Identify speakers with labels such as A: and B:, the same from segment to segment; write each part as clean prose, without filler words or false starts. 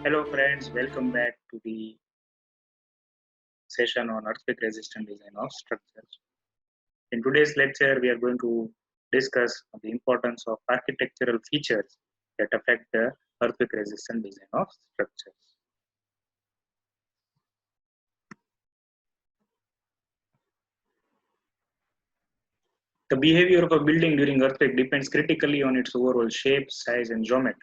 A: Hello friends, welcome back to the session on earthquake resistant design of structures. In today's lecture, we are going to discuss the importance of architectural features that affect the earthquake resistant design of structures. The behavior of a building during earthquake depends critically on its overall shape, size, and geometry,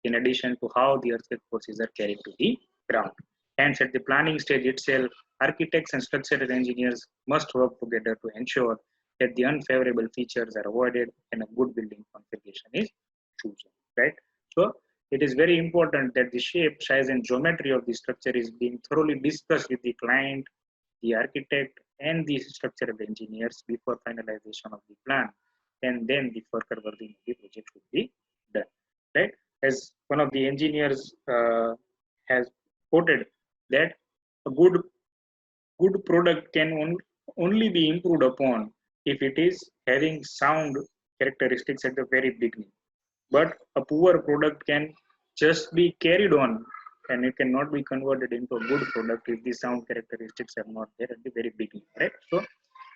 A: in addition to how the earthquake forces are carried to the ground. Hence, at the planning stage itself, architects and structural engineers must work together to ensure that the unfavorable features are avoided and a good building configuration is chosen. Right? So, it is very important that the shape, size, and geometry of the structure is being thoroughly discussed with the client, the architect, and the structural engineers before finalization of the plan, and then the further working of the project should be done. Right? As one of the engineers has quoted that a good product can only be improved upon if it is having sound characteristics at the very beginning. But a poor product can just be carried on and it cannot be converted into a good product if the sound characteristics are not there at the very beginning. Right? So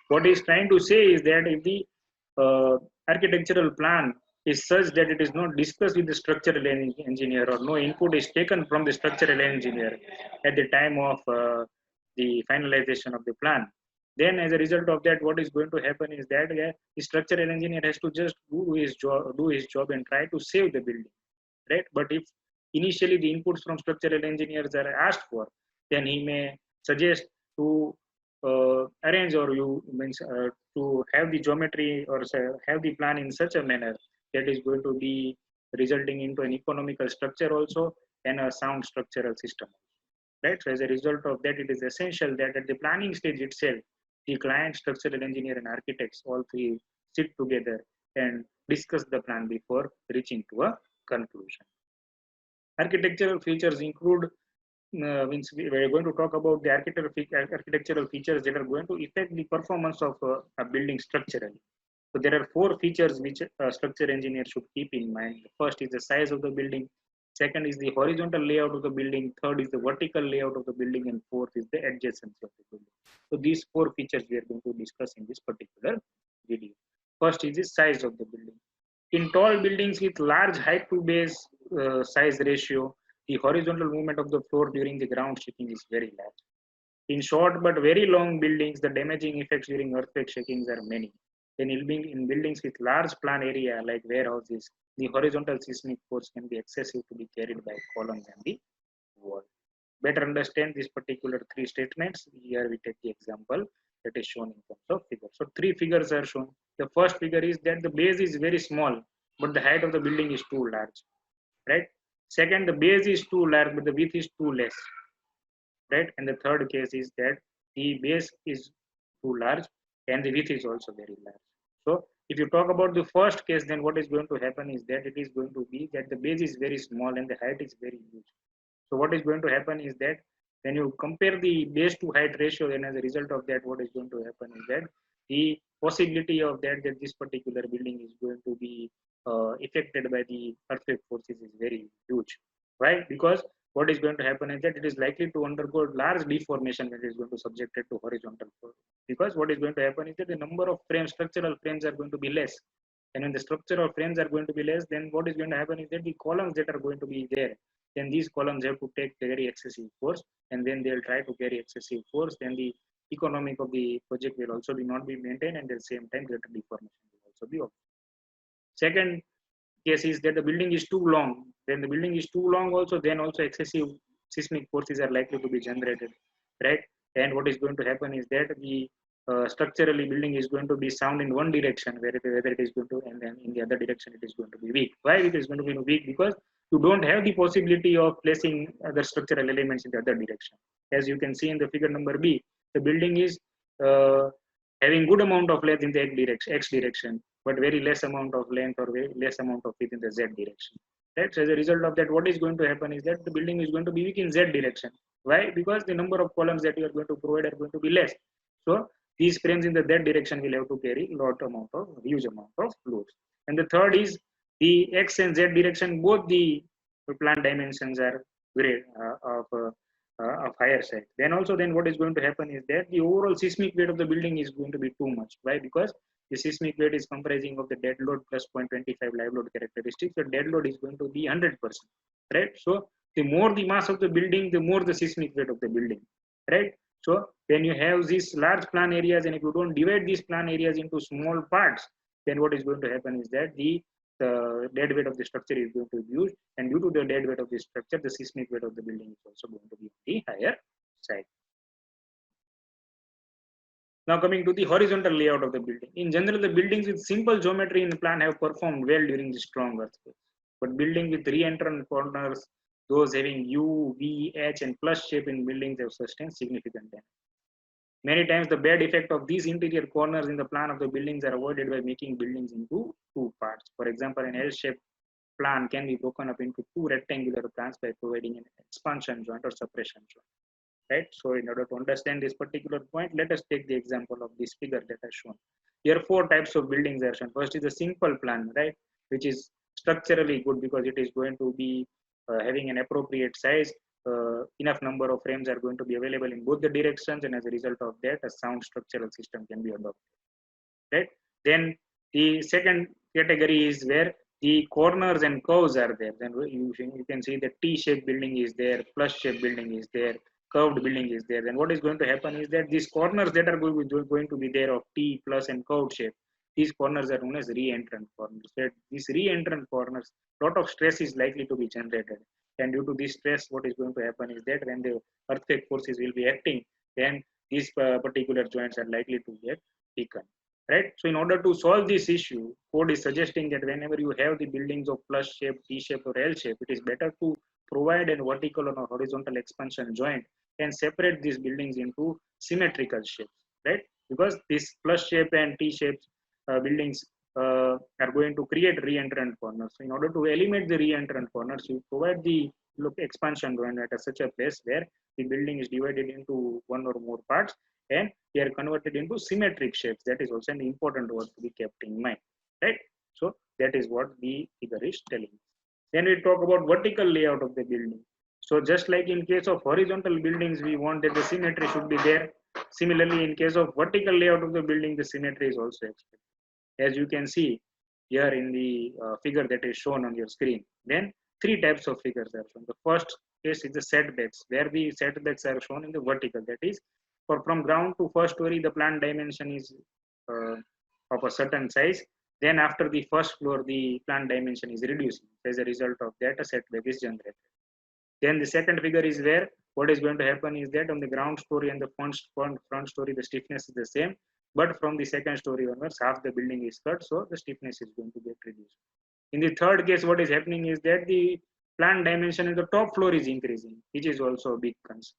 A: what he's trying to say is that if the architectural plan is such that it is not discussed with the structural engineer or no input is taken from the structural engineer at the time of the finalization of the plan, then as a result of that, what is going to happen is that the structural engineer has to just do his job and try to save the building, right? But if initially the inputs from structural engineers are asked for, then he may suggest to arrange or you means to have the geometry or have the plan in such a manner that is going to be resulting into an economical structure also and a sound structural system, right? So as a result of that, it is essential that at the planning stage itself, the client, structural engineer, and architects all three sit together and discuss the plan before reaching to a conclusion. Architectural features include means we are going to talk about the architectural features that are going to affect the performance of a building structurally. So there are four features which a structure engineer should keep in mind. The first is the size of the building. Second is the horizontal layout of the building. Third is the vertical layout of the building. And fourth is the adjacency of the building. So these four features we are going to discuss in this particular video. First is the size of the building. In tall buildings with large height to base size ratio, the horizontal movement of the floor during the ground shaking is very large. In short but very long buildings, the damaging effects during earthquake shakings are many. In buildings with large plan area like warehouses, the horizontal seismic force can be excessive to be carried by columns and the wall. Better understand these particular three statements. Here we take the example that is shown in terms of figures. So three figures are shown. The first figure is that the base is very small, but the height of the building is too large, right? Second, the base is too large, but the width is too less, right? And the third case is that the base is too large and the width is also very large. So if you talk about the first case, then what is going to happen is that it is going to be that the base is very small and the height is very huge. So what is going to happen is that when you compare the base to height ratio, then as a result of that, what is going to happen is that the possibility of that this particular building is going to be affected by the earthquake forces is very huge. Why? Because what is going to happen is that it is likely to undergo large deformation when it is going to subject it to horizontal force. Because what is going to happen is that the number of frames, structural frames are going to be less. And when the structural frames are going to be less, then what is going to happen is that the columns that are going to be there, then these columns have to take very excessive force, and then they'll try to carry excessive force. Then the economic of the project will also be not be maintained, and at the same time, greater deformation will also be observed. Second case is that the building is too long. When the building is too long, then also excessive seismic forces are likely to be generated, right? And what is going to happen is that the structurally building is going to be sound in one direction, whether it is going to, and then in the other direction it is going to be weak. Why it is going to be weak? Because you don't have the possibility of placing other structural elements in the other direction. As you can see in the figure number B, the building is having good amount of length in the x direction, but very less amount of length or very less amount of width in the z direction. Right? So as a result of that, what is going to happen is that the building is going to be weak in z direction. Why? Because the number of columns that you are going to provide are going to be less. So these frames in the z direction will have to carry huge amount of loads. And the third is the x and z direction, both the plan dimensions are grade of higher side. Then also, then what is going to happen is that the overall seismic weight of the building is going to be too much. Why? Because the seismic weight is comprising of the dead load plus 0.25 live load characteristics. The dead load is going to be 100%, right? So the more the mass of the building, the more the seismic weight of the building, right? So when you have these large plan areas, and if you don't divide these plan areas into small parts, then what is going to happen is that the dead weight of the structure is going to be used, and due to the dead weight of the structure, the seismic weight of the building is also going to be on the higher side. Now coming to the horizontal layout of the building. In general, the buildings with simple geometry in the plan have performed well during the strong earthquakes. But buildings with re-entrant corners, those having U, V, H, and plus shape in buildings have sustained significant damage. Many times, the bad effect of these interior corners in the plan of the buildings are avoided by making buildings into two parts. For example, an L-shaped plan can be broken up into two rectangular plans by providing an expansion joint or suppression joint. Right. So in order to understand this particular point, let us take the example of this figure that I shown. Here, four types of buildings are shown. First is a simple plan, right, which is structurally good because it is going to be having an appropriate size. Enough number of frames are going to be available in both the directions, and as a result of that, a sound structural system can be adopted. Right. Then the second category is where the corners and curves are there. Then you can see the T-shaped building is there, plus shaped building is there, curved building is there. Then what is going to happen is that these corners that are going to be there of T, plus, and curved shape, these corners are known as re-entrant corners. So these re-entrant corners, lot of stress is likely to be generated, and due to this stress, what is going to happen is that when the earthquake forces will be acting, then these particular joints are likely to get weakened. Right. So in order to solve this issue, code is suggesting that whenever you have the buildings of plus shape, T shape, or L shape, it is better to provide a vertical or a horizontal expansion joint and separate these buildings into symmetrical shapes, right? Because this plus shape and T shapes buildings are going to create re-entrant corners. So in order to eliminate the re-entrant corners, you provide the expansion joint at such a place where the building is divided into one or more parts, and they are converted into symmetric shapes. That is also an important word to be kept in mind, right? So that is what the figure is telling. Then we talk about vertical layout of the building. So just like in case of horizontal buildings, we want that the symmetry should be there. Similarly, in case of vertical layout of the building, the symmetry is also expected. As you can see here in the figure that is shown on your screen. Then three types of figures are shown. The first case is the setbacks, where the setbacks are shown in the vertical. That is, for from ground to first story, the plant dimension is of a certain size. Then after the first floor, the plant dimension is reducing. As a result of that, a setback is generated. Then the second figure is where what is going to happen is that on the ground story and the front story, the stiffness is the same. But from the second story onwards, half the building is cut, so the stiffness is going to get reduced. In the third case, what is happening is that the plant dimension in the top floor is increasing, which is also a big concern.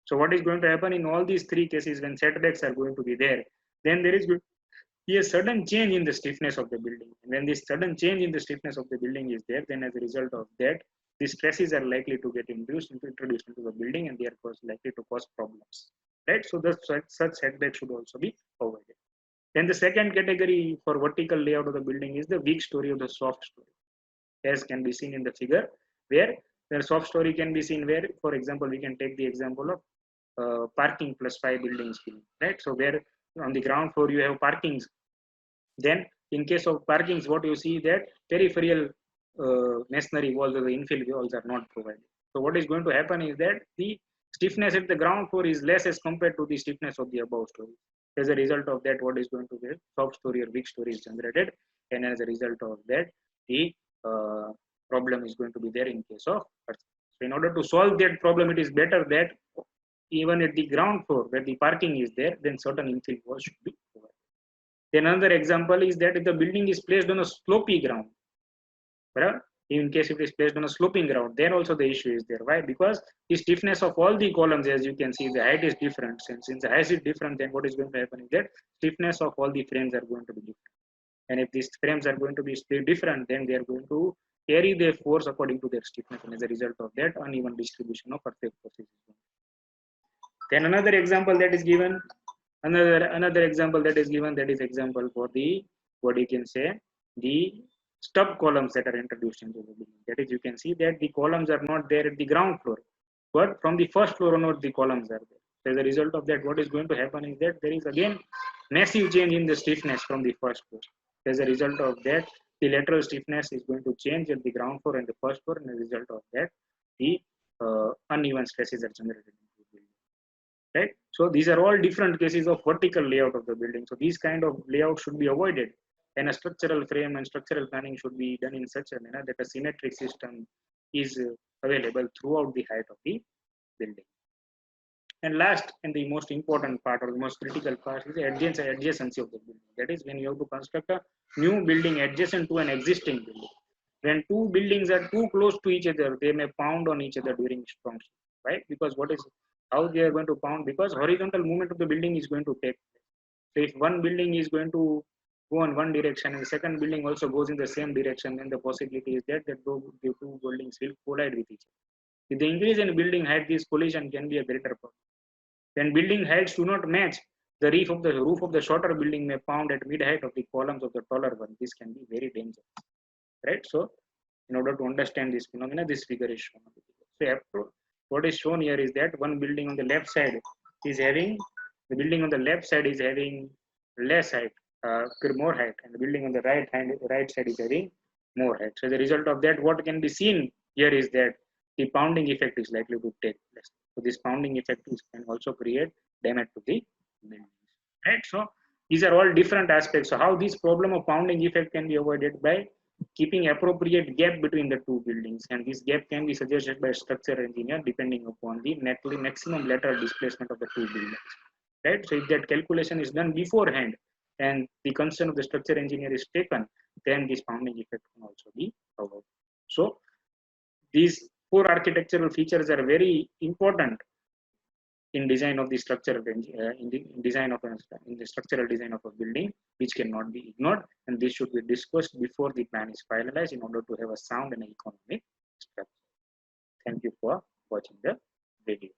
A: So what is going to happen in all these three cases when setbacks are going to be there, then there is going to be a sudden change in the stiffness of the building. And when this sudden change in the stiffness of the building is there, then as a result of that, the stresses are likely to get introduced into the building, and they are likely to cause problems. Right? So such setback should also be avoided. Then the second category for vertical layout of the building is the weak story or the soft story, as can be seen in the figure, where the soft story can be seen where, for example, we can take the example of parking plus 5 building scheme, right? So where on the ground floor you have parkings, then in case of parkings, what you see that peripheral masonry walls or the infill walls are not provided. So what is going to happen is that the stiffness at the ground floor is less as compared to the stiffness of the above story. As a result of that, what is going to be soft story or weak story is generated, and as a result of that, the problem is going to be there in case of earthquake. So in order to solve that problem, it is better that even at the ground floor where the parking is there, then certain infill walls should be provided. Then another example is that if the building is placed on a slopy ground, right? In case it is placed on a sloping ground, then also the issue is there. Why? Because the stiffness of all the columns, as you can see, the height is different. Since the height is different, then what is going to happen is that stiffness of all the frames are going to be different. And if these frames are going to be different, then they are going to carry their force according to their stiffness, and as a result of that, uneven distribution of earthquake forces. Then another example that is given, another example that is given, that is example for the, what you can say, the stub columns that are introduced into the building. That is, you can see that the columns are not there at the ground floor, but from the first floor onward, the columns are there. So as a result of that, what is going to happen is that there is again massive change in the stiffness from the first floor. As a result of that, the lateral stiffness is going to change at the ground floor and the first floor, and as a result of that, the uneven stresses are generated in the building. Right? So these are all different cases of vertical layout of the building. So these kind of layout should be avoided, and a structural frame and structural planning should be done in such a manner that a symmetric system is available throughout the height of the building. And last and the most important part or the most critical part is the adjacency of the building. That is, when you have to construct a new building adjacent to an existing building. When two buildings are too close to each other, they may pound on each other during strong storm, right? Because how they are going to pound? Because horizontal movement of the building is going to take place. So if one building is going to go in one direction and the second building also goes in the same direction, then the possibility is that the two buildings will collide with each other. With the increase in building height, this collision can be a greater problem. When building heights do not match, the roof of the shorter building may pound at mid height of the columns of the taller one. This can be very dangerous, right? So, in order to understand this phenomena, this figure is shown. So, what is shown here is that one building on the left side is having less height, more height, and the building on the right side is having more height. So, as a result of that, what can be seen here is that the pounding effect is likely to take place. So this pounding effect can also create damage to the buildings, right? So these are all different aspects. So how this problem of pounding effect can be avoided by keeping appropriate gap between the two buildings, and this gap can be suggested by a structural engineer depending upon the maximum lateral displacement of the two buildings, right? So if that calculation is done beforehand and the concern of the structural engineer is taken, then this pounding effect can also be avoided. So these four architectural features are very important in design of the structural in the structural design of a building, which cannot be ignored, and this should be discussed before the plan is finalized in order to have a sound and economic structure. Thank you for watching the video.